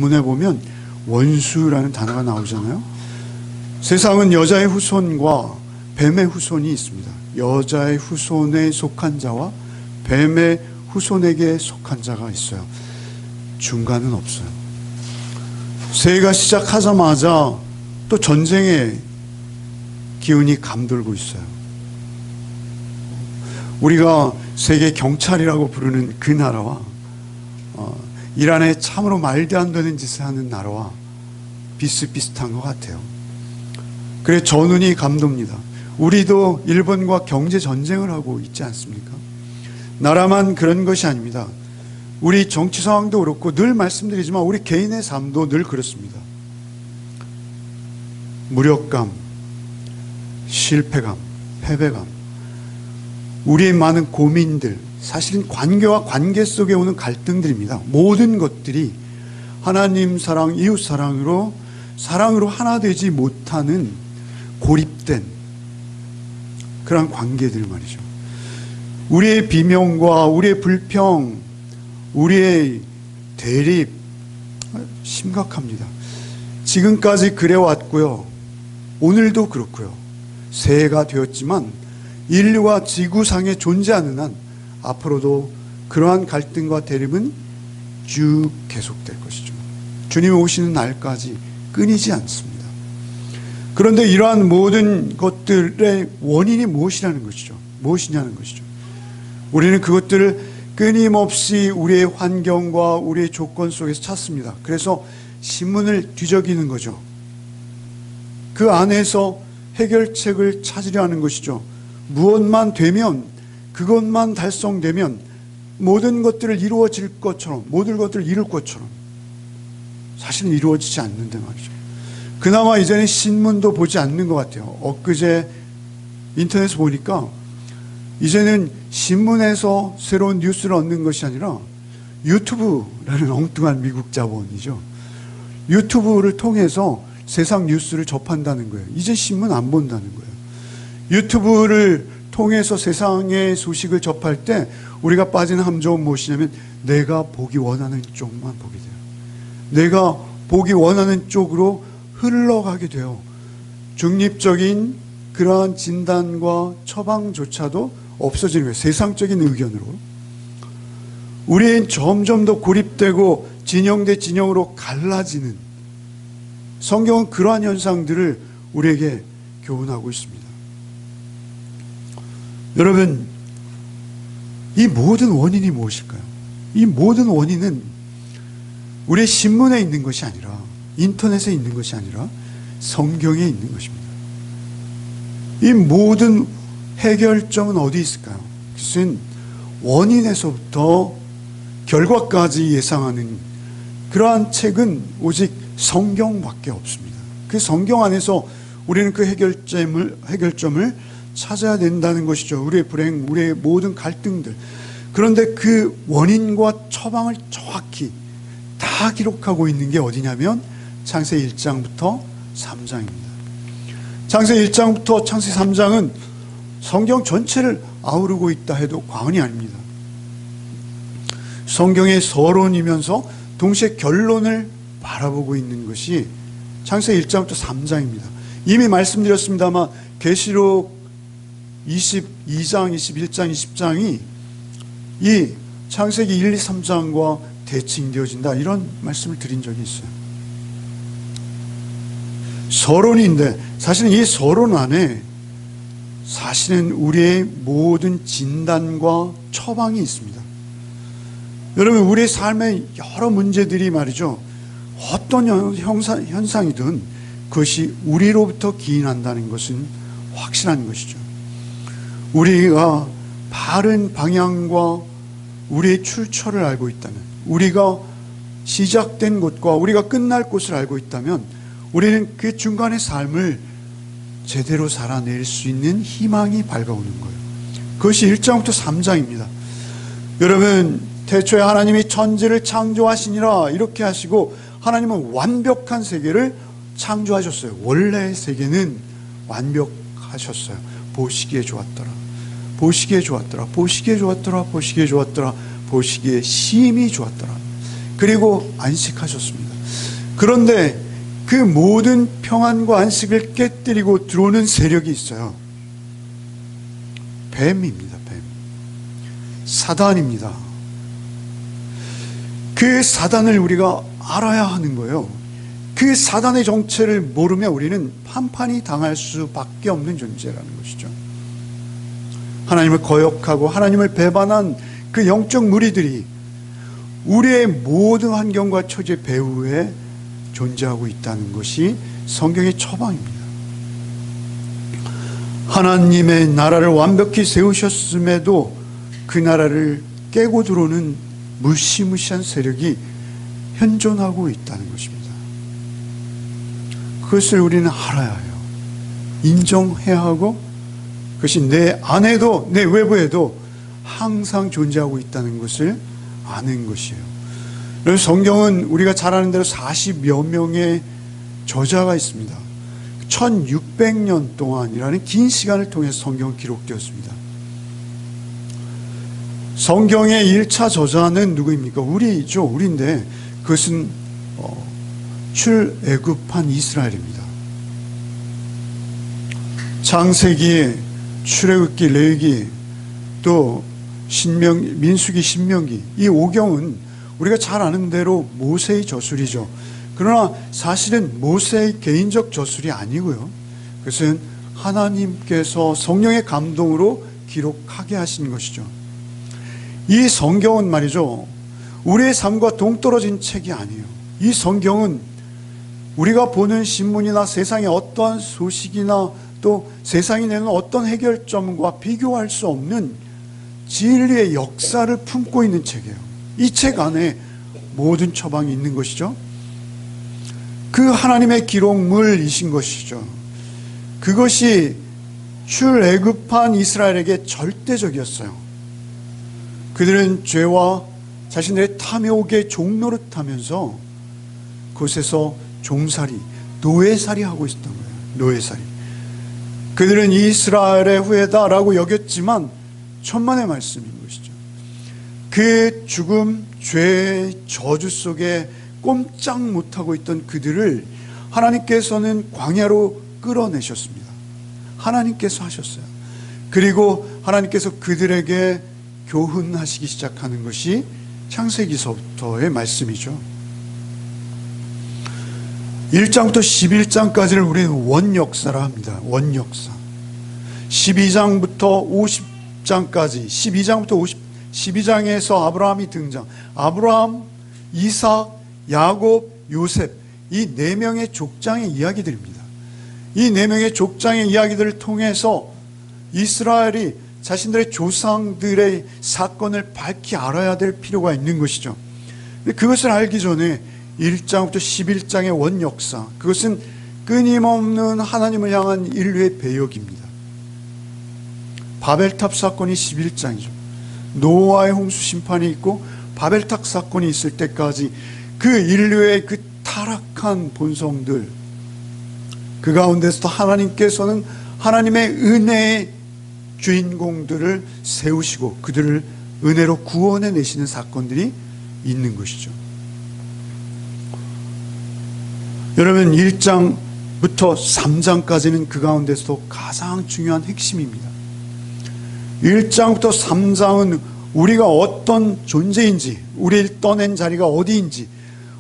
문에 보면 원수라는 단어가 나오잖아요. 세상은 여자의 후손과 뱀의 후손이 있습니다. 여자의 후손에 속한 자와 뱀의 후손에게 속한 자가 있어요. 중간은 없어요. 새해가 시작하자마자 또 전쟁의 기운이 감돌고 있어요. 우리가 세계 경찰이라고 부르는 그 나라와 이란에 참으로 말도 안 되는 짓을 하는 나라와 비슷비슷한 것 같아요. 그래 전운이 감돕니다. 우리도 일본과 경제 전쟁을 하고 있지 않습니까? 나라만 그런 것이 아닙니다. 우리 정치 상황도 그렇고 늘 말씀드리지만 우리 개인의 삶도 늘 그렇습니다. 무력감, 실패감, 패배감, 우리의 많은 고민들, 사실은 관계와 관계 속에 오는 갈등들입니다. 모든 것들이 하나님 사랑, 이웃 사랑으로 하나 되지 못하는 고립된 그런 관계들 말이죠. 우리의 비명과 우리의 불평, 우리의 대립 심각합니다. 지금까지 그래왔고요. 오늘도 그렇고요. 새해가 되었지만 인류가 지구상에 존재하는 한 앞으로도 그러한 갈등과 대립은 쭉 계속될 것이죠. 주님이 오시는 날까지 끊이지 않습니다. 그런데 이러한 모든 것들의 원인이 무엇이냐는 것이죠. 우리는 그것들을 끊임없이 우리의 환경과 우리의 조건 속에서 찾습니다. 그래서 신문을 뒤적이는 거죠. 그 안에서 해결책을 찾으려 하는 것이죠. 무엇만 되면, 그것만 달성되면 모든 것들을 이루어질 것처럼, 모든 것들을 이룰 것처럼 사실은 이루어지지 않는데 말이죠. 그나마 이제는 신문도 보지 않는 것 같아요. 엊그제 인터넷에 보니까 이제는 신문에서 새로운 뉴스를 얻는 것이 아니라 유튜브라는 엉뚱한 미국 자본이죠. 유튜브를 통해서 세상 뉴스를 접한다는 거예요. 이제 신문 안 본다는 거예요. 유튜브를 통해서 세상의 소식을 접할 때 우리가 빠지는 함정은 무엇이냐면 내가 보기 원하는 쪽만 보게 돼요. 내가 보기 원하는 쪽으로 흘러가게 돼요. 중립적인 그러한 진단과 처방조차도 없어지는 거예요. 세상적인 의견으로. 우리는 점점 더 고립되고 진영 대 진영으로 갈라지는, 성경은 그러한 현상들을 우리에게 교훈하고 있습니다. 여러분, 이 모든 원인이 무엇일까요? 이 모든 원인은 우리의 신문에 있는 것이 아니라, 인터넷에 있는 것이 아니라 성경에 있는 것입니다. 이 모든 해결점은 어디 있을까요? 그것은 원인에서부터 결과까지 예상하는 그러한 책은 오직 성경밖에 없습니다. 그 성경 안에서 우리는 그 해결점을 찾아야 된다는 것이죠. 우리의 불행, 우리의 모든 갈등들. 그런데 그 원인과 처방을 정확히 다 기록하고 있는 게 어디냐면 창세기 1장부터 3장입니다. 창세기 1장부터 창세기 3장은 성경 전체를 아우르고 있다 해도 과언이 아닙니다. 성경의 서론이면서 동시에 결론을 바라보고 있는 것이 창세기 1장부터 3장입니다. 이미 말씀드렸습니다만 계시록 22장, 21장, 20장이 이 창세기 1, 2, 3장과 대칭되어진다, 이런 말씀을 드린 적이 있어요. 서론인데 사실은 이 서론 안에 사실은 우리의 모든 진단과 처방이 있습니다. 여러분, 우리의 삶의 여러 문제들이 말이죠, 어떤 현상이든 그것이 우리로부터 기인한다는 것은 확실한 것이죠. 우리가 바른 방향과 우리의 출처를 알고 있다면, 우리가 시작된 곳과 우리가 끝날 곳을 알고 있다면 우리는 그 중간의 삶을 제대로 살아낼 수 있는 희망이 밝아오는 거예요. 그것이 1장부터 3장입니다. 여러분, 태초에 하나님이 천지를 창조하시니라 이렇게 하시고 하나님은 완벽한 세계를 창조하셨어요. 원래의 세계는 완벽하셨어요. 보시기에 좋았더라, 보시기에 좋았더라, 보시기에 좋았더라, 보시기에 좋았더라, 보시기에 심히 좋았더라. 그리고 안식하셨습니다. 그런데 그 모든 평안과 안식을 깨뜨리고 들어오는 세력이 있어요. 뱀입니다. 뱀. 사단입니다. 그 사단을 우리가 알아야 하는 거예요. 그 사단의 정체를 모르면 우리는 판판이 당할 수밖에 없는 존재라는 것이죠. 하나님을 거역하고 하나님을 배반한 그 영적 무리들이 우리의 모든 환경과 처지 배후에 존재하고 있다는 것이 성경의 처방입니다. 하나님의 나라를 완벽히 세우셨음에도 그 나라를 깨고 들어오는 무시무시한 세력이 현존하고 있다는 것입니다. 그것을 우리는 알아야 해요. 인정해야 하고 그것이 내 안에도 내 외부에도 항상 존재하고 있다는 것을 아는 것이에요. 그래서 성경은 우리가 잘 아는 대로 40여 명의 저자가 있습니다. 1600년 동안이라는 긴 시간을 통해서 성경은 기록되었습니다. 성경의 1차 저자는 누구입니까? 우리죠. 우리인데 그것은 출애굽한 이스라엘입니다. 창세기, 출애굽기, 레위기, 또 민수기, 신명기, 이 5경은 우리가 잘 아는 대로 모세의 저술이죠. 그러나 사실은 모세의 개인적 저술이 아니고요. 그것은 하나님께서 성령의 감동으로 기록하게 하신 것이죠. 이 성경은 말이죠, 우리의 삶과 동떨어진 책이 아니에요. 이 성경은 우리가 보는 신문이나 세상의 어떠한 소식이나 또 세상이 내는 어떤 해결점과 비교할 수 없는 진리의 역사를 품고 있는 책이에요. 이 책 안에 모든 처방이 있는 것이죠. 그 하나님의 기록물이신 것이죠. 그것이 출애굽한 이스라엘에게 절대적이었어요. 그들은 죄와 자신들의 탐욕의 종노릇하면서 그곳에서 종살이, 노예살이 하고 있었던 거예요. 노예살이. 그들은 이스라엘의 후예다라고 여겼지만 천만의 말씀인 것이죠. 그 죽음, 죄, 저주 속에 꼼짝 못하고 있던 그들을 하나님께서는 광야로 끌어내셨습니다. 하나님께서 하셨어요. 그리고 하나님께서 그들에게 교훈하시기 시작하는 것이 창세기서부터의 말씀이죠. 1장부터 11장까지를 우리는 원역사라 합니다. 원역사. 12장부터 50장까지, 12장에서 아브라함이 등장. 아브라함, 이삭, 야곱, 요셉, 이 4명의 족장의 이야기들입니다. 이 4명의 족장의 이야기들을 통해서 이스라엘이 자신들의 조상들의 사건을 밝히 알아야 될 필요가 있는 것이죠. 그것을 알기 전에 1장부터 11장의 원역사, 그것은 끊임없는 하나님을 향한 인류의 배역입니다. 바벨탑 사건이 11장이죠. 노아의 홍수 심판이 있고 바벨탑 사건이 있을 때까지 그 인류의 그 타락한 본성들, 그 가운데서도 하나님께서는 하나님의 은혜의 주인공들을 세우시고 그들을 은혜로 구원해 내시는 사건들이 있는 것이죠. 여러분, 1장부터 3장까지는 그 가운데서도 가장 중요한 핵심입니다. 1장부터 3장은 우리가 어떤 존재인지, 우리를 떠낸 자리가 어디인지,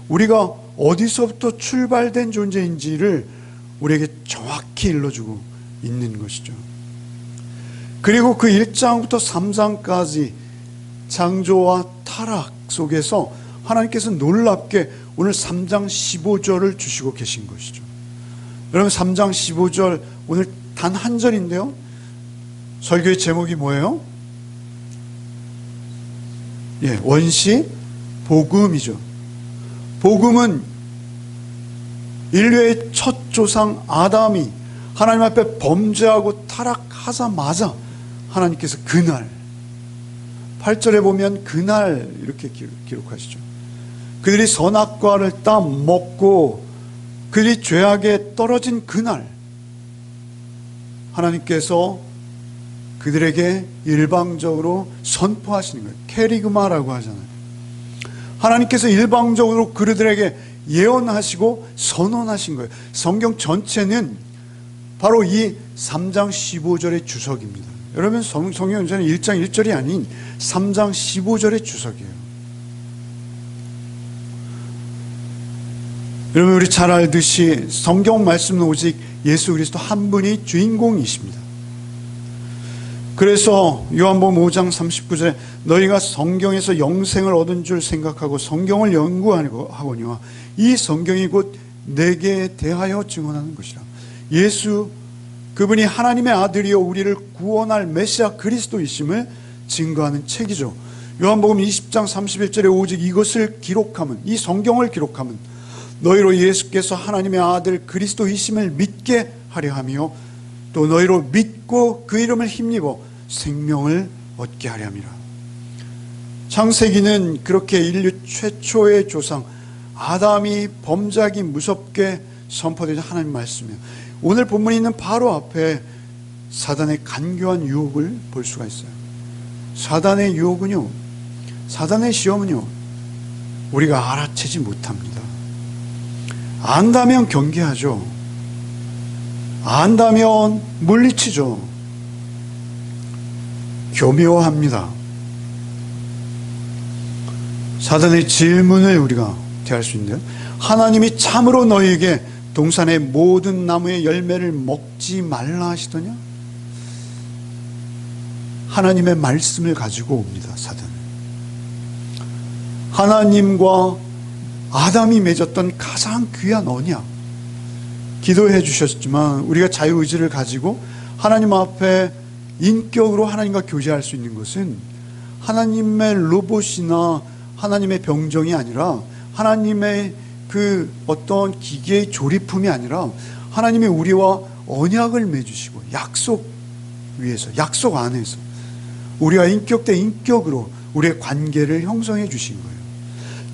우리가 어디서부터 출발된 존재인지를 우리에게 정확히 일러주고 있는 것이죠. 그리고 그 1장부터 3장까지 창조와 타락 속에서 하나님께서 놀랍게 오늘 3장 15절을 주시고 계신 것이죠. 여러분, 3장 15절 오늘 단 한 절인데요, 설교의 제목이 뭐예요? 원시 복음이죠. 복음은 인류의 첫 조상 아담이 하나님 앞에 범죄하고 타락하자마자 하나님께서 그날, 8절에 보면 그날 이렇게 기록하시죠. 그들이 선악과를 따 먹고 그들이 죄악에 떨어진 그날, 하나님께서 그들에게 일방적으로 선포하시는 거예요. 케리그마라고 하잖아요. 하나님께서 일방적으로 그들에게 예언하시고 선언하신 거예요. 성경 전체는 바로 이 3장 15절의 주석입니다. 여러분, 성경 전체는 1장 1절이 아닌 3장 15절의 주석이에요. 여러분, 우리 잘 알듯이 성경 말씀은 오직 예수 그리스도 한 분이 주인공이십니다. 그래서 요한복음 5장 39절에 너희가 성경에서 영생을 얻은 줄 생각하고 성경을 연구하거니와 이 성경이 곧 내게 대하여 증언하는 것이라. 예수 그분이 하나님의 아들이요 우리를 구원할 메시아 그리스도이심을 증거하는 책이죠. 요한복음 20장 31절에 오직 이것을 기록하면, 이 성경을 기록하면 너희로 예수께서 하나님의 아들 그리스도이심을 믿게 하려 하며 또 너희로 믿고 그 이름을 힘입어 생명을 얻게 하려 함이라. 창세기는 그렇게 인류 최초의 조상 아담이 범죄하기 무섭게 선포되는 하나님 말씀이에요. 오늘 본문에 있는 바로 앞에 사단의 간교한 유혹을 볼 수가 있어요. 사단의 유혹은요, 사단의 시험은요, 우리가 알아채지 못합니다. 안다면 경계하죠. 안다면 물리치죠. 교묘합니다. 사단의 질문을 우리가 대할 수 있는데요. 하나님이 참으로 너희에게 동산의 모든 나무의 열매를 먹지 말라 하시더냐? 하나님의 말씀을 가지고 옵니다, 사단은. 하나님과 아담이 맺었던 가장 귀한 언약, 기도해 주셨지만 우리가 자유의지를 가지고 하나님 앞에 인격으로 하나님과 교제할 수 있는 것은 하나님의 로봇이나 하나님의 병정이 아니라 하나님의 그 어떤 기계의 조립품이 아니라 하나님이 우리와 언약을 맺으시고 약속 위에서, 약속 안에서 우리와 인격 대 인격으로 우리의 관계를 형성해 주신 거예요.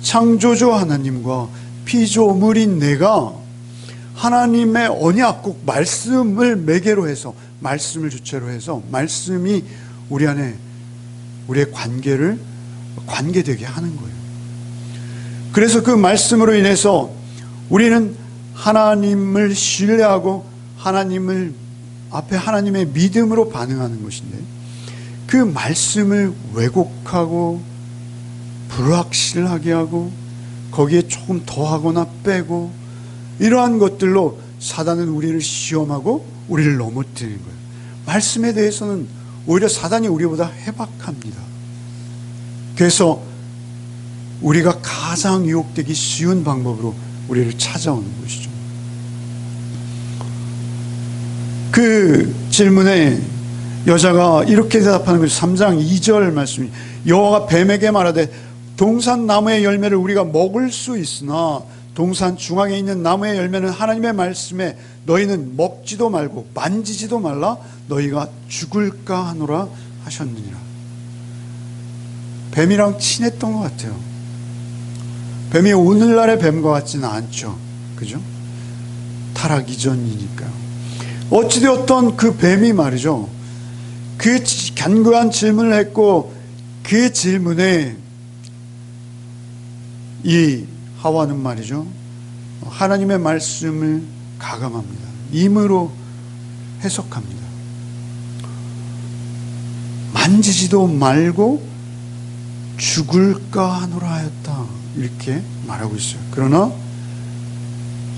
창조주 하나님과 피조물인 내가 하나님의 언약, 꼭 말씀을 매개로 해서, 말씀을 주체로 해서 말씀이 우리 안에 우리의 관계를 관계되게 하는 거예요. 그래서 그 말씀으로 인해서 우리는 하나님을 신뢰하고 하나님을 앞에 하나님의 믿음으로 반응하는 것인데, 그 말씀을 왜곡하고 불확실하게 하고 거기에 조금 더하거나 빼고 이러한 것들로 사단은 우리를 시험하고 우리를 넘어뜨리는 거예요. 말씀에 대해서는 오히려 사단이 우리보다 해박합니다. 그래서 우리가 가장 유혹되기 쉬운 방법으로 우리를 찾아오는 것이죠. 그 질문에 여자가 이렇게 대답하는 것이 3장 2절 말씀이, 여호와가 뱀에게 말하되 동산 나무의 열매를 우리가 먹을 수 있으나 동산 중앙에 있는 나무의 열매는 하나님의 말씀에 너희는 먹지도 말고 만지지도 말라 너희가 죽을까 하노라 하셨느니라. 뱀이랑 친했던 것 같아요. 뱀이 오늘날의 뱀과 같지는 않죠. 그죠? 타락 이전이니까요. 어찌되었던 그 뱀이 말이죠, 그 간교한 질문을 했고 그 질문에 이 하와는 말이죠, 하나님의 말씀을 가감합니다. 임으로 해석합니다. 만지지도 말고 죽을까 하노라 하였다, 이렇게 말하고 있어요. 그러나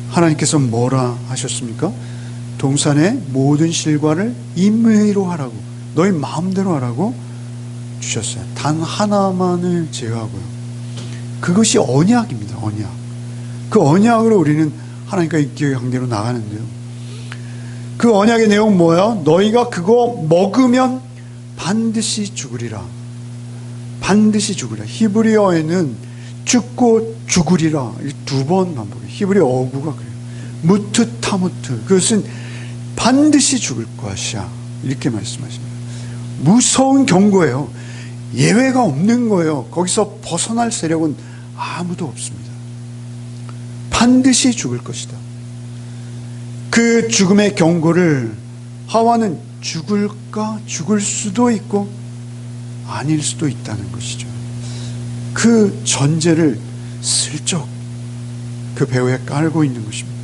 하나님께서 뭐라 하셨습니까? 동산의 모든 실과를 임의로 하라고, 너희 마음대로 하라고 주셨어요. 단 하나만을 제외하고요. 그것이 언약입니다. 언약. 그 언약으로 우리는 하나님과 인격의 관계로 나가는데요, 그 언약의 내용 뭐야? 너희가 그거 먹으면 반드시 죽으리라. 반드시 죽으리라. 히브리어에는 죽고 죽으리라 두 번 반복해요. 히브리어 어구가 그래요. 무트 타무트, 그것은 반드시 죽을 것이야, 이렇게 말씀하십니다. 무서운 경고예요. 예외가 없는 거예요. 거기서 벗어날 세력은 아무도 없습니다. 반드시 죽을 것이다. 그 죽음의 경고를 하와는 죽을까, 죽을 수도 있고 아닐 수도 있다는 것이죠. 그 전제를 슬쩍 그 배후에 깔고 있는 것입니다.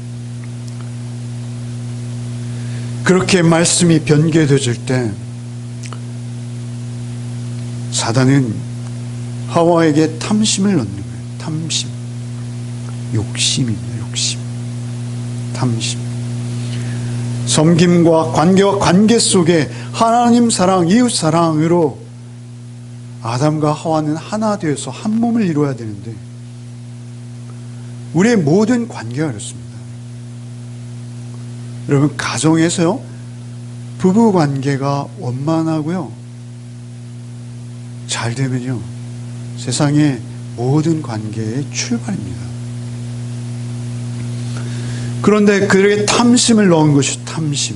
그렇게 말씀이 변개되어질 때 사단은 하와에게 탐심을 넣는 거예요. 탐심. 욕심입니다. 욕심. 탐심. 섬김과 관계와 관계 속에 하나님 사랑, 이웃 사랑으로 아담과 하와는 하나 되어서 한 몸을 이루어야 되는데 우리의 모든 관계가 그렇습니다. 여러분, 가정에서요, 부부 관계가 원만하고요, 잘 되면요, 세상의 모든 관계의 출발입니다. 그런데 그들에게 탐심을 넣은 것이 탐심.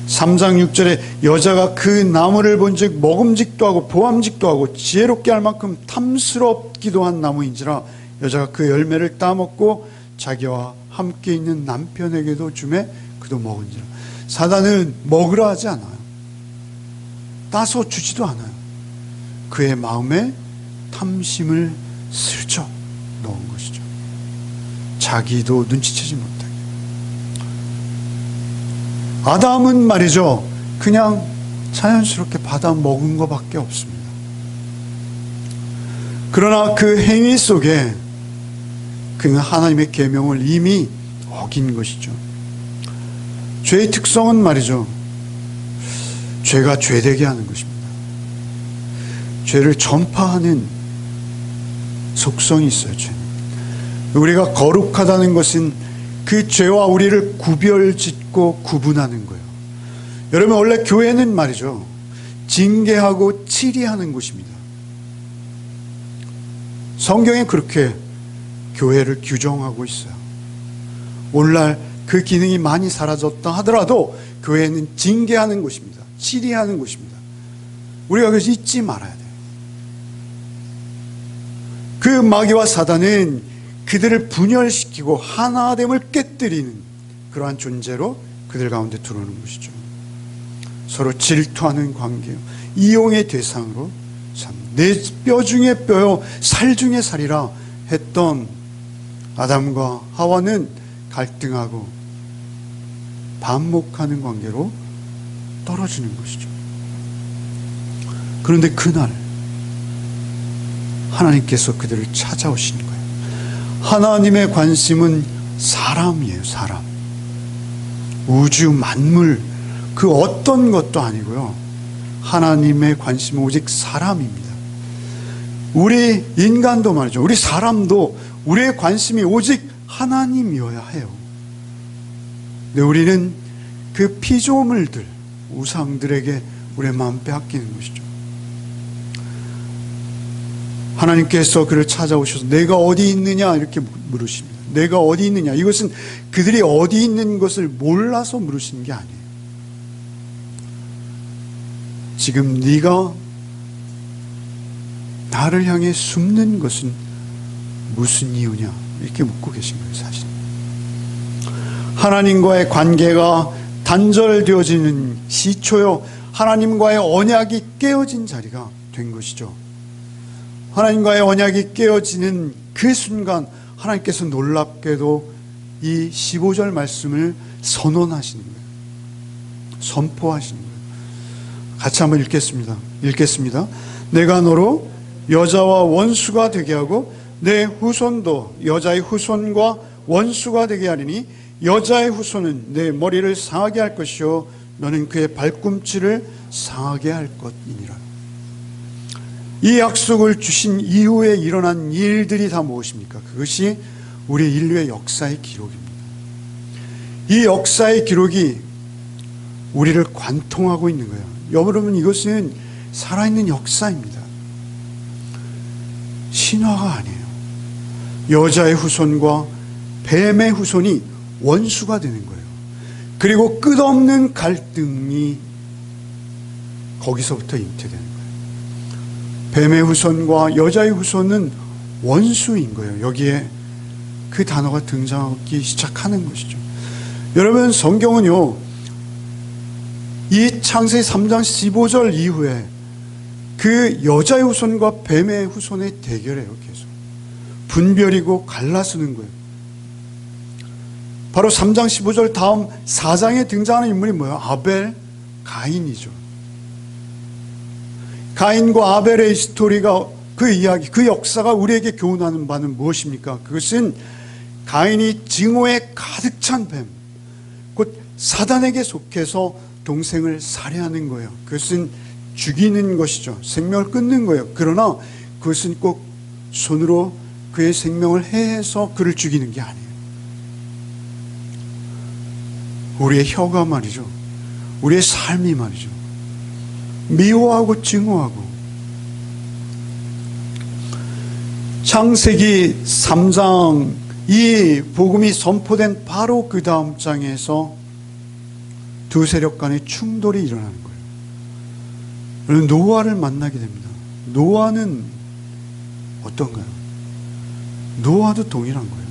3장 6절에 여자가 그 나무를 본즉 먹음직도 하고 보암직도 하고 지혜롭게 할 만큼 탐스럽기도 한 나무인지라 여자가 그 열매를 따먹고 자기와 함께 있는 남편에게도 주매 그도 먹은지라. 사단은 먹으라 하지 않아요. 따서 주지도 않아요. 그의 마음에 탐심을 슬쩍 넣은 것이죠. 자기도 눈치채지 못하게. 아담은 말이죠, 그냥 자연스럽게 받아 먹은 것밖에 없습니다. 그러나 그 행위 속에 그는 하나님의 계명을 이미 어긴 것이죠. 죄의 특성은 말이죠, 죄가 죄되게 하는 것입니다. 죄를 전파하는 속성이 있어요. 죄는. 우리가 거룩하다는 것은 그 죄와 우리를 구별짓고 구분하는 거예요. 여러분, 원래 교회는 말이죠, 징계하고 치리하는 곳입니다. 성경에 그렇게 교회를 규정하고 있어요. 오늘날 그 기능이 많이 사라졌다 하더라도 교회는 징계하는 곳입니다. 치리하는 곳입니다. 우리가 그래서 잊지 말아야 돼요. 그 마귀와 사단은 그들을 분열시키고 하나됨을 깨뜨리는 그러한 존재로 그들 가운데 들어오는 것이죠. 서로 질투하는 관계요, 이용의 대상으로 내 뼈 중에 뼈요 살 중에 살이라 했던 아담과 하와는 갈등하고 반목하는 관계로 떨어지는 것이죠. 그런데 그날 하나님께서 그들을 찾아오시는 거예요. 하나님의 관심은 사람이에요. 사람. 우주 만물 그 어떤 것도 아니고요, 하나님의 관심은 오직 사람입니다. 우리 인간도 말이죠, 우리 사람도 우리의 관심이 오직 하나님이어야 해요. 근데 우리는 그 피조물들, 우상들에게 우리의 마음 빼앗기는 것이죠. 하나님께서 그를 찾아오셔서 내가 어디 있느냐 이렇게 물으십니다. 내가 어디 있느냐, 이것은 그들이 어디 있는 것을 몰라서 물으시는 게 아니에요. 지금 네가 나를 향해 숨는 것은 무슨 이유냐 이렇게 묻고 계신 거예요. 사실 하나님과의 관계가 단절되어지는 시초요, 하나님과의 언약이 깨어진 자리가 된 것이죠. 하나님과의 언약이 깨어지는 그 순간 하나님께서 놀랍게도 이 15절 말씀을 선언하시는 거예요. 선포하시는 거예요. 같이 한번 읽겠습니다. 내가 너로 여자와 원수가 되게 하고 내 후손도 여자의 후손과 원수가 되게 하리니 여자의 후손은 내 머리를 상하게 할 것이요 너는 그의 발꿈치를 상하게 할 것이니라. 이 약속을 주신 이후에 일어난 일들이 다 무엇입니까? 그것이 우리 인류의 역사의 기록입니다. 이 역사의 기록이 우리를 관통하고 있는 거예요. 여러분, 이것은 살아있는 역사입니다. 신화가 아니에요. 여자의 후손과 뱀의 후손이 원수가 되는 거예요. 그리고 끝없는 갈등이 거기서부터 잉태되는 거예요. 뱀의 후손과 여자의 후손은 원수인 거예요. 여기에 그 단어가 등장하기 시작하는 것이죠. 여러분, 성경은요, 이 창세기 3장 15절 이후에 그 여자의 후손과 뱀의 후손의 대결이에요. 계속 분별이고 갈라서는 거예요. 바로 3장 15절 다음 4장에 등장하는 인물이 뭐예요? 아벨, 가인이죠. 가인과 아벨의 스토리가, 그 이야기, 그 역사가 우리에게 교훈하는 바는 무엇입니까? 그것은 가인이 증오에 가득 찬 뱀, 곧 사단에게 속해서 동생을 살해하는 거예요. 그것은 죽이는 것이죠. 생명을 끊는 거예요. 그러나 그것은 꼭 손으로 그의 생명을 해해서 그를 죽이는 게 아니에요. 우리의 혀가 말이죠, 우리의 삶이 말이죠, 미워하고 증오하고. 창세기 3장 이 복음이 선포된 바로 그 다음 장에서 두 세력 간의 충돌이 일어나는 거예요. 노아를 만나게 됩니다. 노아는 어떤가요? 노아도 동일한 거예요.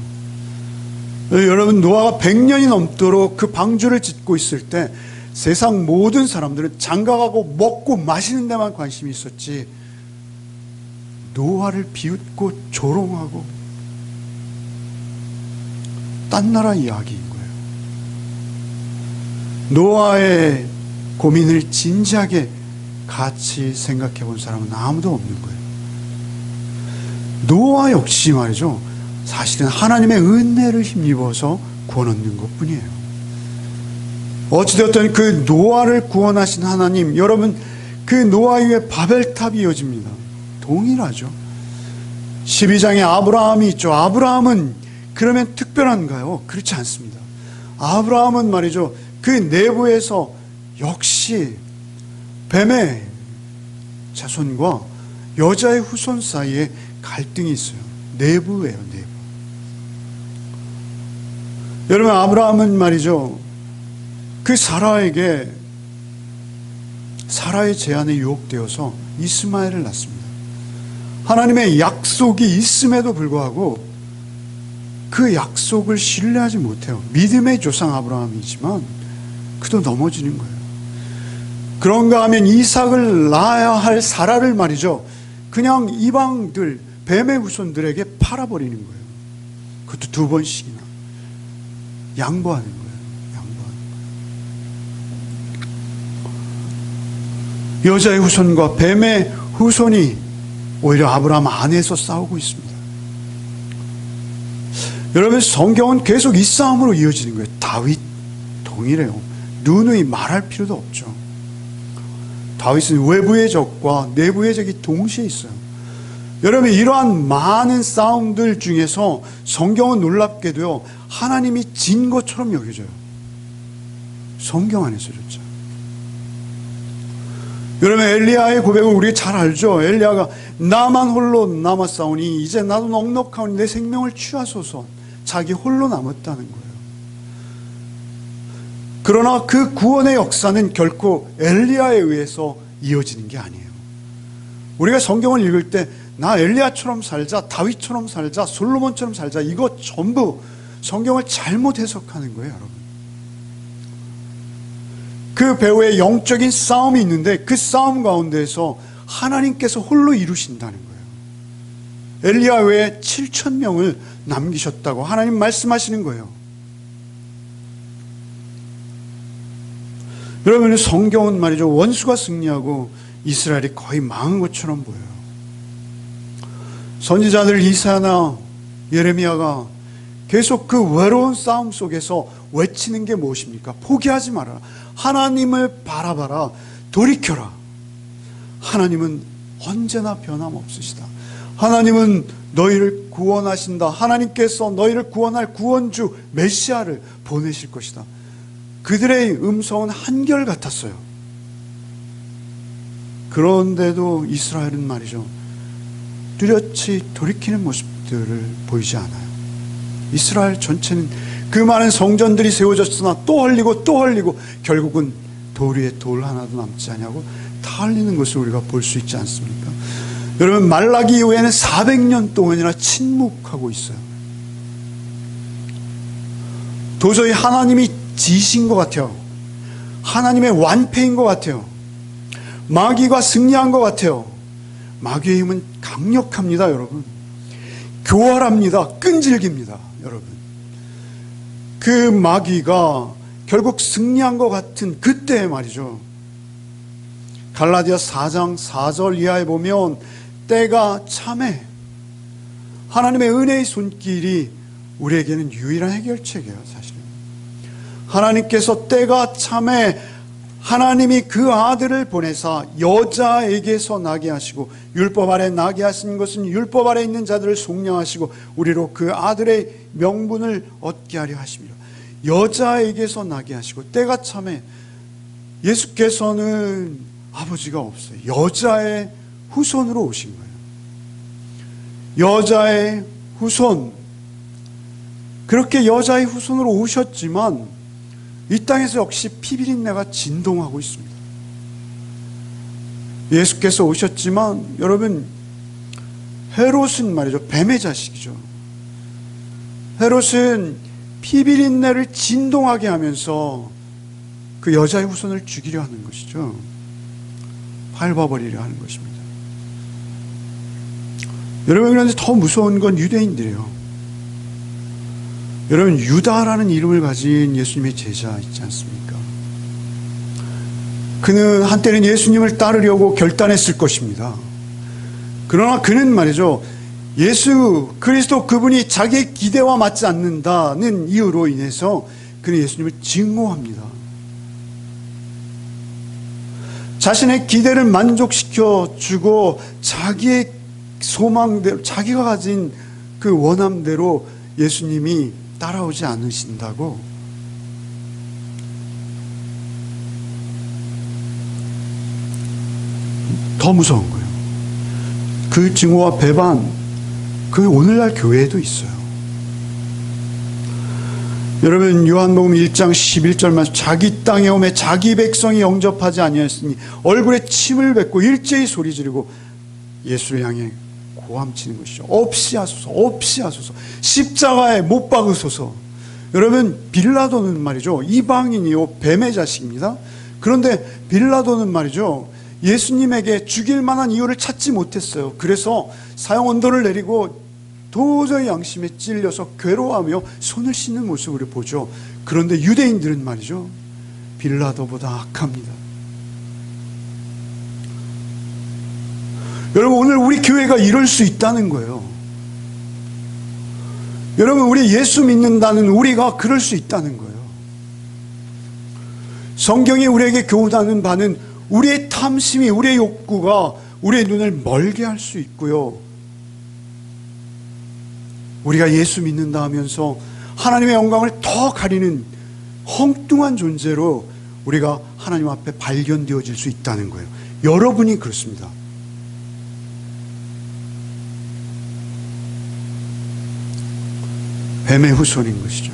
여러분, 노아가 100년이 넘도록 그 방주를 짓고 있을 때 세상 모든 사람들은 장가가고 먹고 마시는 데만 관심이 있었지, 노아를 비웃고 조롱하고 딴 나라 이야기인 거예요. 노아의 고민을 진지하게 같이 생각해 본 사람은 아무도 없는 거예요. 노아 역시 말이죠, 사실은 하나님의 은혜를 힘입어서 구원 얻는 것 뿐이에요. 어찌되었든 그 노아를 구원하신 하나님, 여러분, 그 노아 위에 바벨탑이 이어집니다. 동일하죠. 12장에 아브라함이 있죠. 아브라함은 그러면 특별한가요? 그렇지 않습니다. 아브라함은 말이죠, 그 내부에서 역시 뱀의 자손과 여자의 후손 사이에 갈등이 있어요. 내부예요, 내부. 여러분, 아브라함은 말이죠, 그 사라의 제안에 유혹되어서 이스마엘을 낳습니다. 하나님의 약속이 있음에도 불구하고 그 약속을 신뢰하지 못해요. 믿음의 조상 아브라함이지만 그도 넘어지는 거예요. 그런가 하면 이삭을 낳아야 할 사라를 말이죠, 그냥 이방들, 뱀의 후손들에게 팔아버리는 거예요. 그것도 2번씩이나 양보하는 거예요. 여자의 후손과 뱀의 후손이 오히려 아브라함 안에서 싸우고 있습니다. 여러분, 성경은 계속 이 싸움으로 이어지는 거예요. 다윗 동일해요. 누누이 말할 필요도 없죠. 다윗은 외부의 적과 내부의 적이 동시에 있어요. 여러분, 이러한 많은 싸움들 중에서 성경은 놀랍게도요, 하나님이 진 것처럼 여겨져요. 성경 안에서조차. 여러분, 엘리야의 고백을 우리 잘 알죠. 엘리야가 나만 홀로 남았사오니 이제 나도 넉넉하오니 내 생명을 취하소서. 자기 홀로 남았다는 거예요. 그러나 그 구원의 역사는 결코 엘리야에 의해서 이어지는 게 아니에요. 우리가 성경을 읽을 때 나 엘리야처럼 살자, 다윗처럼 살자, 솔로몬처럼 살자, 이거 전부 성경을 잘못 해석하는 거예요, 여러분. 그 배후에 영적인 싸움이 있는데 그 싸움 가운데에서 하나님께서 홀로 이루신다는 거예요. 엘리야 외에 7,000명을 남기셨다고 하나님 말씀하시는 거예요. 여러분, 성경은 말이죠, 원수가 승리하고 이스라엘이 거의 망한 것처럼 보여요. 선지자들 이사야나 예레미야가 계속 그 외로운 싸움 속에서 외치는 게 무엇입니까? 포기하지 말아라. 하나님을 바라봐라. 돌이켜라. 하나님은 언제나 변함없으시다. 하나님은 너희를 구원하신다. 하나님께서 너희를 구원할 구원주 메시아를 보내실 것이다. 그들의 음성은 한결같았어요. 그런데도 이스라엘은 말이죠, 뚜렷이 돌이키는 모습들을 보이지 않아요. 이스라엘 전체는 그 많은 성전들이 세워졌으나 또 헐리고 또 헐리고 결국은 돌 위에 돌 하나도 남지 않냐고 다 헐리는 것을 우리가 볼 수 있지 않습니까? 여러분, 말라기 이후에는 400년 동안이나 침묵하고 있어요. 도저히 하나님이 지신 것 같아요. 하나님의 완패인 것 같아요. 마귀가 승리한 것 같아요. 마귀의 힘은 강력합니다, 여러분. 교활합니다. 끈질깁니다, 여러분. 그 마귀가 결국 승리한 것 같은 그때 말이죠. 갈라디아 4장 4절 이하에 보면 때가 참에 하나님의 은혜의 손길이 우리에게는 유일한 해결책이에요. 사실은 하나님께서 때가 참에 하나님이 그 아들을 보내사 여자에게서 나게 하시고, 율법 아래 나게 하신 것은 율법 아래 있는 자들을 속량하시고 우리로 그 아들의 명분을 얻게 하려 하십니다. 여자에게서 나게 하시고, 때가 참에 예수께서는 아버지가 없어요. 여자의 후손으로 오신 거예요. 여자의 후손, 그렇게 여자의 후손으로 오셨지만 이 땅에서 역시 피비린내가 진동하고 있습니다. 예수께서 오셨지만 여러분, 헤롯은 말이죠, 뱀의 자식이죠. 헤롯은 피비린내를 진동하게 하면서 그 여자의 후손을 죽이려 하는 것이죠. 밟아버리려 하는 것입니다. 여러분, 그런데 더 무서운 건 유대인들이에요. 여러분, 유다라는 이름을 가진 예수님의 제자 있지 않습니까? 그는 한때는 예수님을 따르려고 결단했을 것입니다. 그러나 그는 말이죠, 예수 그리스도 그분이 자기의 기대와 맞지 않는다는 이유로 인해서 그는 예수님을 증오합니다. 자신의 기대를 만족시켜 주고 자기의 소망대로, 자기가 가진 그 원함대로 예수님이 따라오지 않으신다고. 더 무서운 거예요. 그 증오와 배반, 그게 오늘날 교회에도 있어요. 여러분, 요한복음 1장 11절 말씀, 자기 땅에 오매 자기 백성이 영접하지 아니하였으니 얼굴에 침을 뱉고 일제히 소리 지르고 예수를 향해 고함치는 것이죠. 없이 하소서, 없이 하소서, 십자가에 못 박으소서. 여러분, 빌라도는 말이죠, 이방인이요 뱀의 자식입니다. 그런데 빌라도는 말이죠, 예수님에게 죽일 만한 이유를 찾지 못했어요. 그래서 사형 언도를 내리고 도저히 양심에 찔려서 괴로워하며 손을 씻는 모습을 보죠. 그런데 유대인들은 말이죠, 빌라도보다 악합니다. 여러분, 오늘 우리 교회가 이럴 수 있다는 거예요. 여러분, 우리 예수 믿는다는 우리가 그럴 수 있다는 거예요. 성경이 우리에게 교훈하는 바는 우리의 탐심이, 우리의 욕구가 우리의 눈을 멀게 할 수 있고요, 우리가 예수 믿는다 하면서 하나님의 영광을 더 가리는 엉뚱한 존재로 우리가 하나님 앞에 발견되어질 수 있다는 거예요. 여러분이 그렇습니다. 뱀의 후손인 것이죠.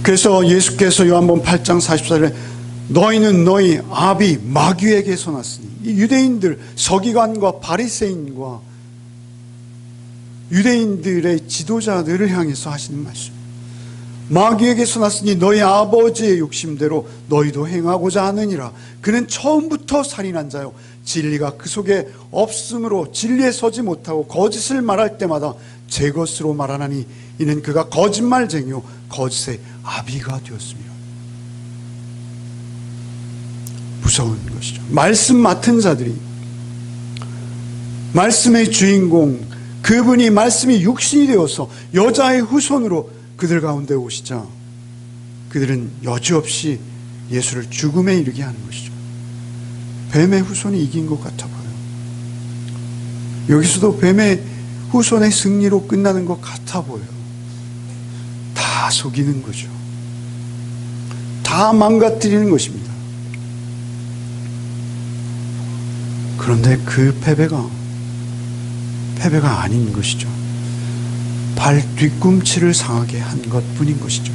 그래서 예수께서 요한복음 8장 44절에 너희는 너희 아비 마귀에게서 났으니, 이 유대인들, 서기관과 바리새인과 유대인들의 지도자들을 향해서 하시는 말씀, 마귀에게서 났으니 너희 아버지의 욕심대로 너희도 행하고자 하느니라. 그는 처음부터 살인한 자요, 진리가 그 속에 없으므로 진리에 서지 못하고 거짓을 말할 때마다 제 것으로 말하나니 이는 그가 거짓말쟁이요 거짓의 아비가 되었습니다. 무서운 것이죠. 말씀 맡은 자들이, 말씀의 주인공, 그분이 말씀이 육신이 되어서 여자의 후손으로 그들 가운데 오시자 그들은 여지없이 예수를 죽음에 이르게 하는 것이죠. 뱀의 후손이 이긴 것 같아 보여요. 여기서도 뱀의 후손의 승리로 끝나는 것 같아 보여요. 다 속이는 거죠. 다 망가뜨리는 것입니다. 그런데 그 패배가 아닌 것이죠. 발 뒤꿈치를 상하게 한 것뿐인 것이죠.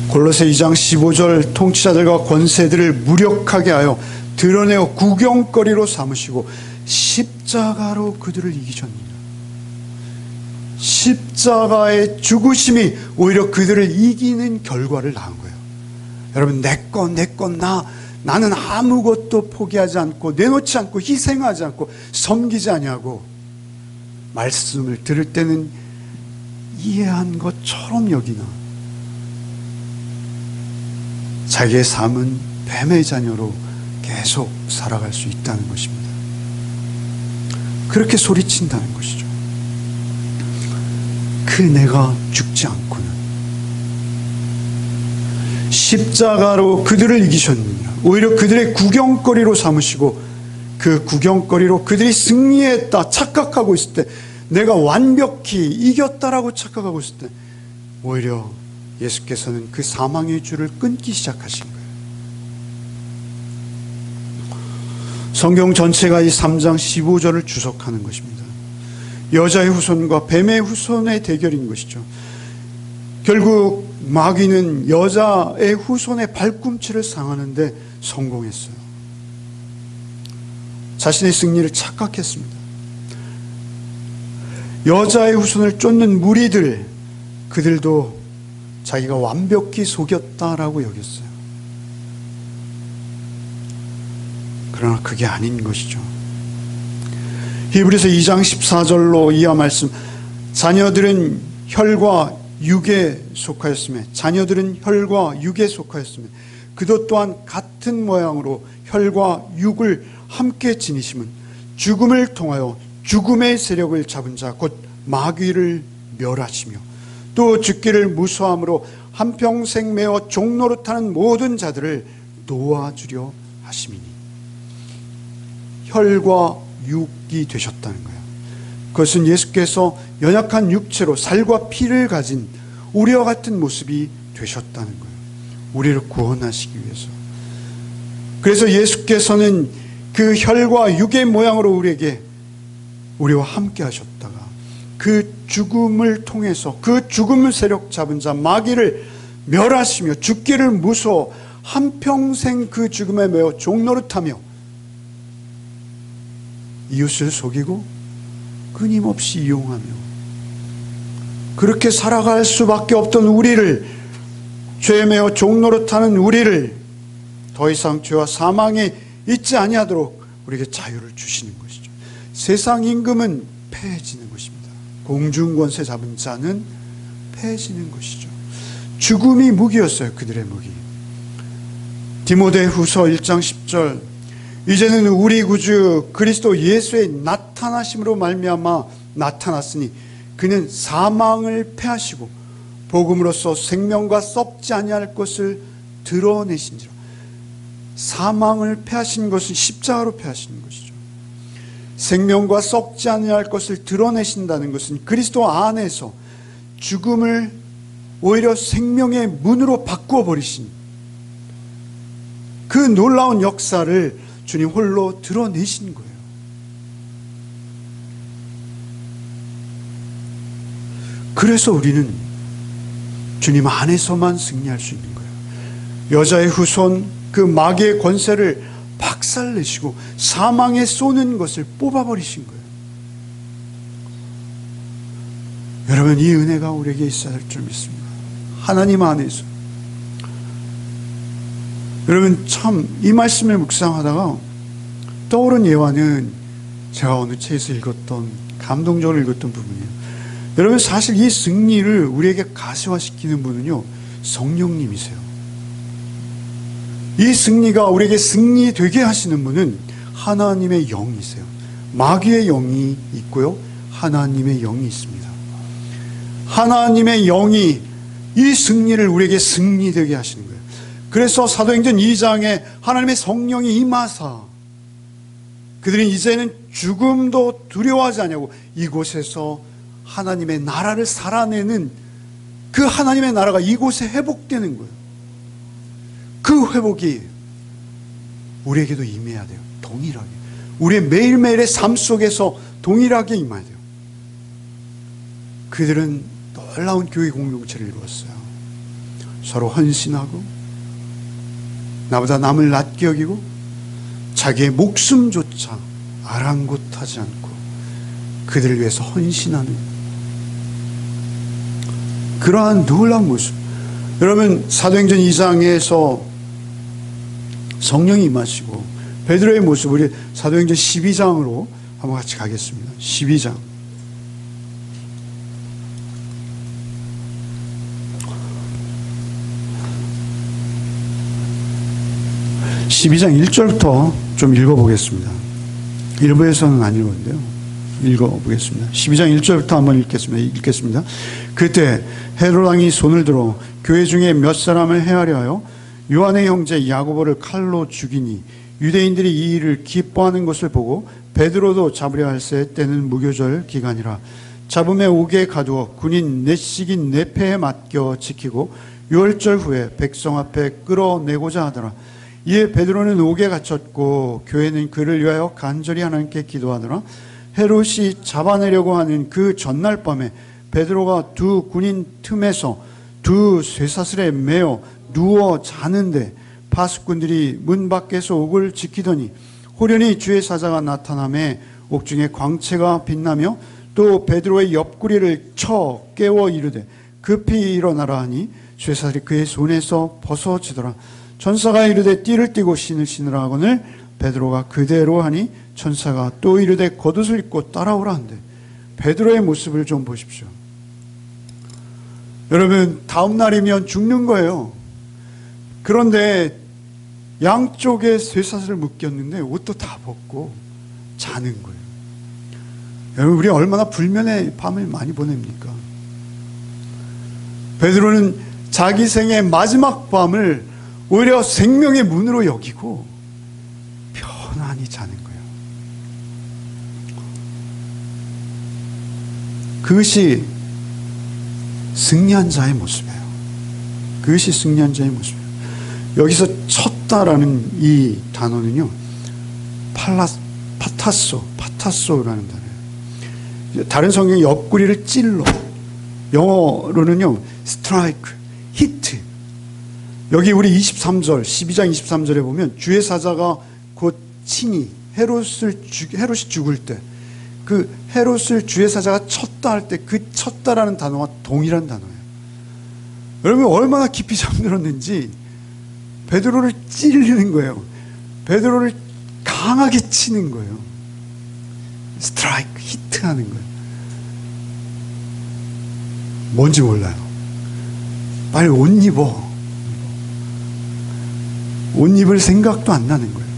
골로새 2장 15절 통치자들과 권세들을 무력하게 하여 드러내어 구경거리로 삼으시고 십자가로 그들을 이기셨느니라. 십자가의 죽으심이 오히려 그들을 이기는 결과를 낳은 거예요. 여러분, 나는 아무것도 포기하지 않고 내놓지 않고 희생하지 않고 섬기지 아니하고 말씀을 들을 때는 이해한 것처럼 여기나 자기의 삶은 뱀의 자녀로 계속 살아갈 수 있다는 것입니다. 그렇게 소리친다는 것이죠. 그 내가 죽지 않고는 십자가로 그들을 이기셨느니라. 오히려 그들의 구경거리로 삼으시고 그 구경거리로 그들이 승리했다 착각하고 있을 때, 내가 완벽히 이겼다라고 착각하고 있을 때 오히려 예수께서는 그 사망의 줄을 끊기 시작하신 거예요. 성경 전체가 이 3장 15절을 주석하는 것입니다. 여자의 후손과 뱀의 후손의 대결인 것이죠. 결국 마귀는 여자의 후손의 발꿈치를 상하는데 성공했어요. 자신의 승리를 착각했습니다. 여자의 후손을 쫓는 무리들, 그들도 자기가 완벽히 속였다라고 여겼어요. 그러나 그게 아닌 것이죠. 히브리서 2장 14절로 이하 말씀, 자녀들은 혈과 육에 속하였으며 그도 또한 같은 모양으로 혈과 육을 함께 지니심은 죽음을 통하여 죽음의 세력을 잡은 자 곧 마귀를 멸하시며 또 죽기를 무서함으로 한평생 매어 종노릇하는 모든 자들을 놓아주려 하심이니. 혈과 육이 되셨다는 거예요. 그것은 예수께서 연약한 육체로 살과 피를 가진 우리와 같은 모습이 되셨다는 거예요. 우리를 구원하시기 위해서. 그래서 예수께서는 그 혈과 육의 모양으로 우리와 함께 하셨다가 그 죽음을 통해서 그 죽음을 세력 잡은 자 마귀를 멸하시며 죽기를 무서워 한평생 그 죽음에 매어 종노릇하며 이웃을 속이고 끊임없이 이용하며 그렇게 살아갈 수밖에 없던 우리를, 죄에 매어 종노릇하는 우리를 더 이상 죄와 사망에 있지 아니하도록 우리에게 자유를 주시는 것이죠. 세상 임금은 패해지는 것입니다. 공중권세 잡은 자는 패해지는 것이죠. 죽음이 무기였어요. 그들의 무기. 디모데후서 1장 10절, 이제는 우리 구주 그리스도 예수의 나타나심으로 말미암아 나타났으니 그는 사망을 패하시고 복음으로써 생명과 썩지 아니할 것을 드러내신지라. 사망을 패하신 것은 십자가로 패하시는 것이죠. 생명과 썩지 아니할 것을 드러내신다는 것은 그리스도 안에서 죽음을 오히려 생명의 문으로 바꾸어 버리신 그 놀라운 역사를 주님 홀로 드러내신 거예요. 그래서 우리는 주님 안에서만 승리할 수 있는 거예요. 여자의 후손, 그 마귀의 권세를 박살내시고 사망에 쏘는 것을 뽑아버리신 거예요. 여러분, 이 은혜가 우리에게 있어야 할 줄 믿습니다. 하나님 안에서. 여러분, 참 이 말씀을 묵상하다가 떠오른 예화는 제가 어느 책에서 읽었던, 감동적으로 읽었던 부분이에요. 여러분, 사실 이 승리를 우리에게 가시화시키는 분은요, 성령님이세요. 이 승리가 우리에게 승리되게 하시는 분은 하나님의 영이세요. 마귀의 영이 있고요, 하나님의 영이 있습니다. 하나님의 영이 이 승리를 우리에게 승리되게 하시는 거예요. 그래서 사도행전 2장에 하나님의 성령이 임하사 그들은 이제는 죽음도 두려워하지 않냐고 이곳에서 하나님의 나라를 살아내는 그 하나님의 나라가 이곳에 회복되는 거예요. 그 회복이 우리에게도 임해야 돼요. 동일하게. 우리의 매일매일의 삶 속에서 동일하게 임해야 돼요. 그들은 놀라운 교회 공동체를 이루었어요. 서로 헌신하고 나보다 남을 낮게 여기고 자기의 목숨조차 아랑곳하지 않고 그들을 위해서 헌신하는 그러한 놀라운 모습. 여러분, 사도행전 2장에서 성령이 임하시고 베드로의 모습, 우리 사도행전 12장으로 한번 같이 가겠습니다. 12장. 12장 1절부터 좀 읽어보겠습니다. 일부에서는 안 읽었는데요. 읽어보겠습니다. 12장 1절부터 한번 읽겠습니다. 그때 헤롯 왕이 손을 들어 교회 중에 몇 사람을 해하려 하여 요한의 형제 야고보를 칼로 죽이니 유대인들이 이 일을 기뻐하는 것을 보고 베드로도 잡으려 할새 때는 무교절 기간이라 잡음에 옥에 가두어 군인 넷씩인 네 패에 맡겨 지키고 유월절 후에 백성 앞에 끌어내고자 하더라. 이에 베드로는 옥에 갇혔고 교회는 그를 위하여 간절히 하나님께 기도하더라. 헤롯이 잡아내려고 하는 그 전날 밤에 베드로가 두 군인 틈에서 두 쇠사슬에 매어 누워 자는데 파수꾼들이 문 밖에서 옥을 지키더니 호련히 주의 사자가 나타나매 옥중에 광채가 빛나며 또 베드로의 옆구리를 쳐 깨워 이르되 급히 일어나라 하니 쇠사슬이 그의 손에서 벗어지더라. 천사가 이르되 띠를 띠고 신을 신으라 하거늘 베드로가 그대로 하니 천사가 또 이르되 겉옷을 입고 따라오라 한대. 베드로의 모습을 좀 보십시오. 여러분, 다음 날이면 죽는 거예요. 그런데 양쪽에 쇠사슬을 묶였는데 옷도 다 벗고 자는 거예요. 여러분, 우리 얼마나 불면의 밤을 많이 보냅니까? 베드로는 자기 생의 마지막 밤을 오히려 생명의 문으로 여기고 편안히 자는 거예요. 그것이 승리한 자의 모습이에요. 그것이 승리한 자의 모습이에요. 여기서 쳤다라는 이 단어는요, 파타소라는 단어예요. 다른 성경이 옆구리를 찔러, 영어로는요, 스트라이크, 히트. 여기 우리 23절, 12장 23절에 보면 주의 사자가 곧 친히 헤롯이 죽을 때 그 헤롯을 주의 사자가 쳤다 할 때 그 쳤다라는 단어와 동일한 단어예요. 여러분, 얼마나 깊이 잠들었는지 베드로를 찔리는 거예요. 베드로를 강하게 치는 거예요. 스트라이크, 히트하는 거예요. 뭔지 몰라요. 빨리 옷 입어. 옷 입을 생각도 안 나는 거예요.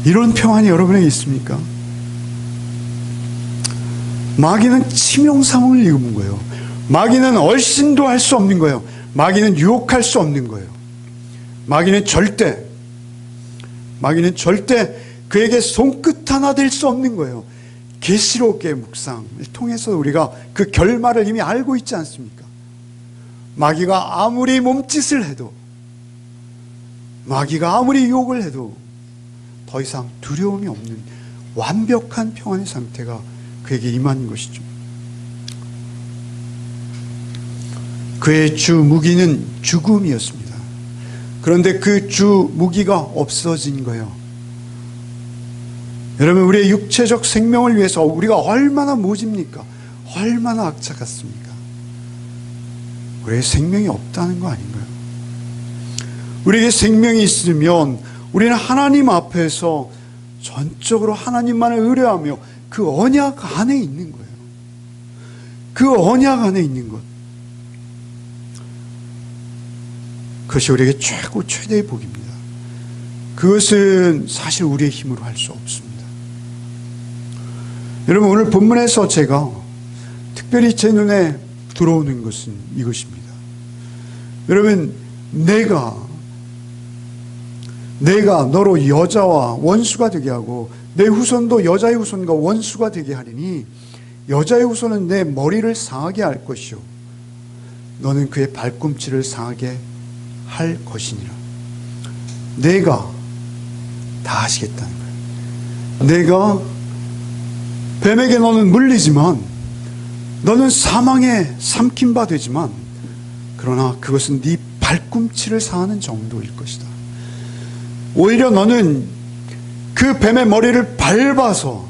이런 평안이 여러분에게 있습니까? 마귀는 치명상을 입은 거예요. 마귀는 얼씬도 할 수 없는 거예요. 마귀는 유혹할 수 없는 거예요. 마귀는 절대 그에게 손끝 하나 될 수 없는 거예요. 계시록의 묵상을 통해서 우리가 그 결말을 이미 알고 있지 않습니까? 마귀가 아무리 몸짓을 해도, 마귀가 아무리 유혹을 해도 더 이상 두려움이 없는 완벽한 평안의 상태가 그에게 임한 것이죠. 그의 주 무기는 죽음이었습니다. 그런데 그 주 무기가 없어진 거예요. 여러분, 우리의 육체적 생명을 위해서 우리가 얼마나 모집니까? 얼마나 악착 같습니까? 우리의 생명이 없다는 거 아닌가요? 우리에게 생명이 있으면 우리는 하나님 앞에서 전적으로 하나님만을 의뢰하며 그 언약 안에 있는 거예요. 그 언약 안에 있는 것. 그것이 우리에게 최대의 복입니다. 그것은 사실 우리의 힘으로 할 수 없습니다. 여러분, 오늘 본문에서 제가 특별히 제 눈에 들어오는 것은 이것입니다. 여러분, 내가 너로 여자와 원수가 되게 하고 내 후손도 여자의 후손과 원수가 되게 하리니 여자의 후손은 내 머리를 상하게 할 것이요 너는 그의 발꿈치를 상하게 할 것이니라. 내가 다 하시겠다는 거예요. 내가 뱀에게 너는 물리지만, 너는 사망에 삼킨 바 되지만, 그러나 그것은 네 발꿈치를 상하는 정도일 것이다. 오히려 너는 그 뱀의 머리를 밟아서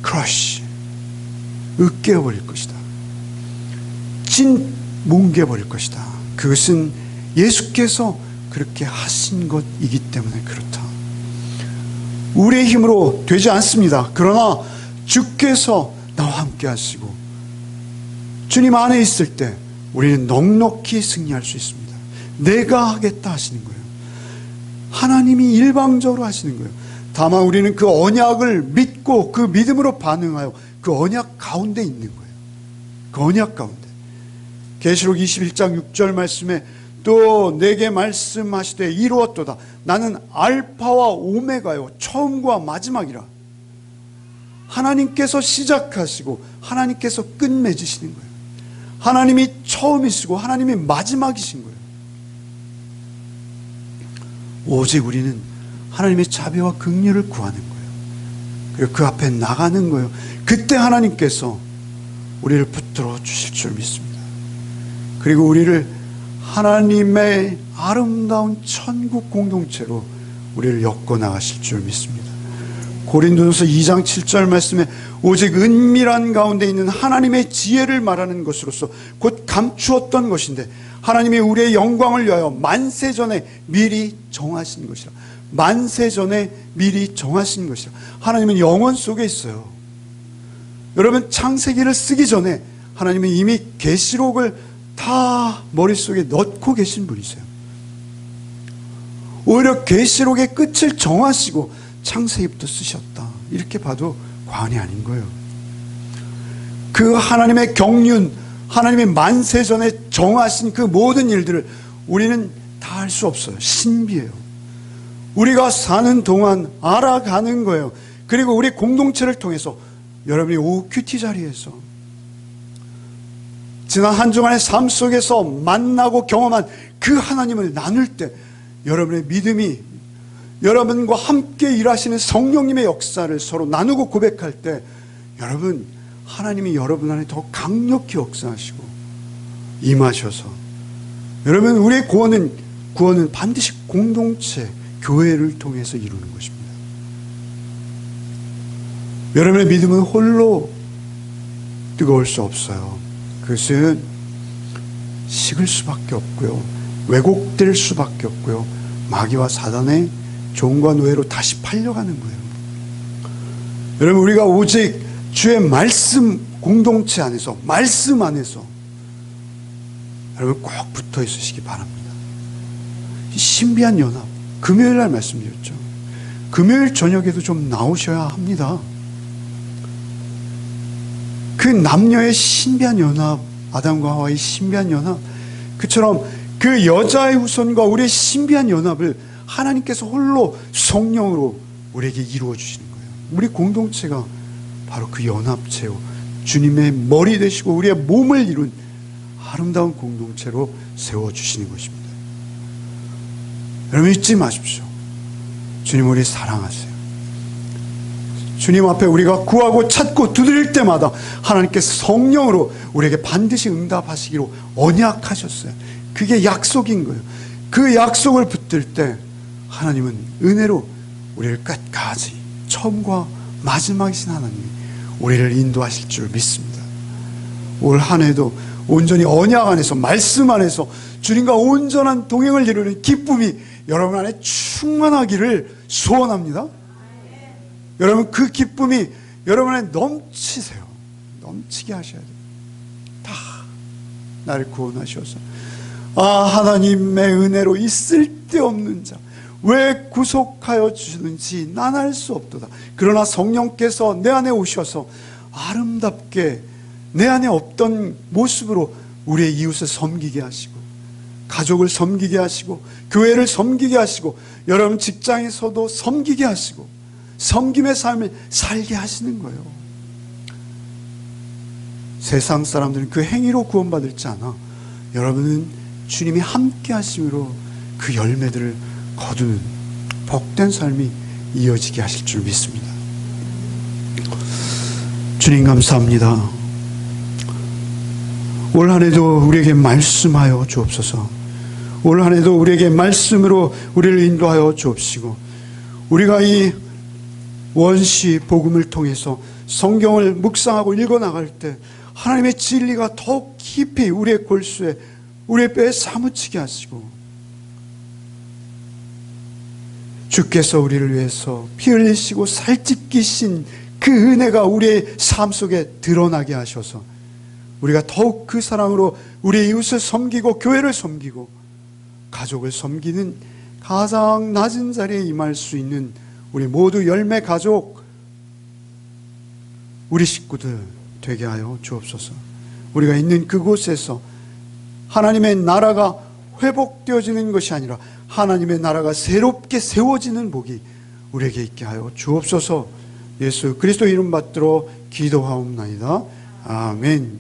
크러쉬, 으깨어버릴 것이다. 뭉개버릴 것이다. 그것은 예수께서 그렇게 하신 것이기 때문에 그렇다. 우리의 힘으로 되지 않습니다. 그러나 주께서 나와 함께 하시고 주님 안에 있을 때 우리는 넉넉히 승리할 수 있습니다. 내가 하겠다 하시는 거예요. 하나님이 일방적으로 하시는 거예요. 다만 우리는 그 언약을 믿고 그 믿음으로 반응하여 그 언약 가운데 있는 거예요. 그 언약 가운데. 계시록 21장 6절 말씀에 또 내게 말씀하시되 이루었도다. 나는 알파와 오메가요, 처음과 마지막이라. 하나님께서 시작하시고 하나님께서 끝맺으시는 거예요. 하나님이 처음이시고 하나님이 마지막이신 거예요. 오직 우리는 하나님의 자비와 긍휼을 구하는 거예요. 그리고 그 앞에 나가는 거예요. 그때 하나님께서 우리를 붙들어 주실 줄 믿습니다. 그리고 우리를 하나님의 아름다운 천국 공동체로 우리를 엮어 나가실 줄 믿습니다. 고린도전서 2장 7절 말씀에 오직 은밀한 가운데 있는 하나님의 지혜를 말하는 것으로서 곧 감추었던 것인데 하나님이 우리의 영광을 위하여 만세전에 미리 정하신 것이라. 만세전에 미리 정하신 것이라. 하나님은 영원 속에 있어요. 여러분, 창세기를 쓰기 전에 하나님은 이미 계시록을 다 머릿속에 넣고 계신 분이세요. 오히려 계시록의 끝을 정하시고 창세기부터 쓰셨다, 이렇게 봐도 과언이 아닌 거예요. 그 하나님의 경륜, 하나님의 만세전에 정하신 그 모든 일들을 우리는 다 알 수 없어요. 신비해요. 우리가 사는 동안 알아가는 거예요. 그리고 우리 공동체를 통해서 여러분이 오후 큐티 자리에서 지난 한 주간의 삶 속에서 만나고 경험한 그 하나님을 나눌 때 여러분의 믿음이, 여러분과 함께 일하시는 성령님의 역사를 서로 나누고 고백할 때 여러분, 하나님이 여러분 안에 더 강력히 역사하시고 임하셔서 여러분, 우리의 구원은 반드시 공동체, 교회를 통해서 이루는 것입니다. 여러분의 믿음은 홀로 뜨거울 수 없어요. 그것은 식을 수밖에 없고요, 왜곡될 수밖에 없고요, 마귀와 사단의 종과 노예로 다시 팔려가는 거예요. 여러분, 우리가 오직 주의 말씀 공동체 안에서, 말씀 안에서 여러분 꼭 붙어 있으시기 바랍니다. 신비한 연합, 금요일 날 말씀드렸죠. 금요일 저녁에도 좀 나오셔야 합니다. 그 남녀의 신비한 연합, 아담과 하와의 신비한 연합, 그처럼 그 여자의 후손과 우리의 신비한 연합을 하나님께서 홀로 성령으로 우리에게 이루어 주시는 거예요. 우리 공동체가 바로 그 연합체요, 주님의 머리 되시고 우리의 몸을 이룬 아름다운 공동체로 세워주시는 것입니다. 여러분, 잊지 마십시오. 주님 우리 사랑하세요. 주님 앞에 우리가 구하고 찾고 두드릴 때마다 하나님께서 성령으로 우리에게 반드시 응답하시기로 언약하셨어요. 그게 약속인 거예요. 그 약속을 붙들 때 하나님은 은혜로 우리를 끝까지, 처음과 마지막이신 하나님이 우리를 인도하실 줄 믿습니다. 올 한 해도 온전히 언약 안에서, 말씀 안에서 주님과 온전한 동행을 이루는 기쁨이 여러분 안에 충만하기를 소원합니다. 여러분, 그 기쁨이 여러분 안에 넘치세요. 넘치게 하셔야 돼요. 다 나를 구원하셔서, 하나님의 은혜로 이 쓸데없는 자 왜 구속하여 주시는지 난 알 수 없도다. 그러나 성령께서 내 안에 오셔서 아름답게 내 안에 없던 모습으로 우리의 이웃을 섬기게 하시고, 가족을 섬기게 하시고, 교회를 섬기게 하시고, 여러분 직장에서도 섬기게 하시고, 섬김의 삶을 살게 하시는 거예요. 세상 사람들은 그 행위로 구원받을지 않아 여러분은 주님이 함께 하심으로 그 열매들을 거두는 복된 삶이 이어지게 하실 줄 믿습니다. 주님 감사합니다. 올 한 해도 우리에게 말씀하여 주옵소서. 올 한 해도 우리에게 말씀으로 우리를 인도하여 주옵시고, 우리가 이 원시 복음을 통해서 성경을 묵상하고 읽어나갈 때 하나님의 진리가 더욱 깊이 우리의 골수에, 우리의 뼈에 사무치게 하시고, 주께서 우리를 위해서 피 흘리시고 살찌끼신 그 은혜가 우리의 삶 속에 드러나게 하셔서 우리가 더욱 그 사랑으로 우리의 이웃을 섬기고, 교회를 섬기고, 가족을 섬기는 가장 낮은 자리에 임할 수 있는 우리 모두 열매 가족, 우리 식구들 되게 하여 주옵소서. 우리가 있는 그곳에서 하나님의 나라가 회복되어지는 것이 아니라 하나님의 나라가 새롭게 세워지는 복이 우리에게 있게 하여 주옵소서. 예수 그리스도 이름 받들어 기도하옵나이다. 아멘.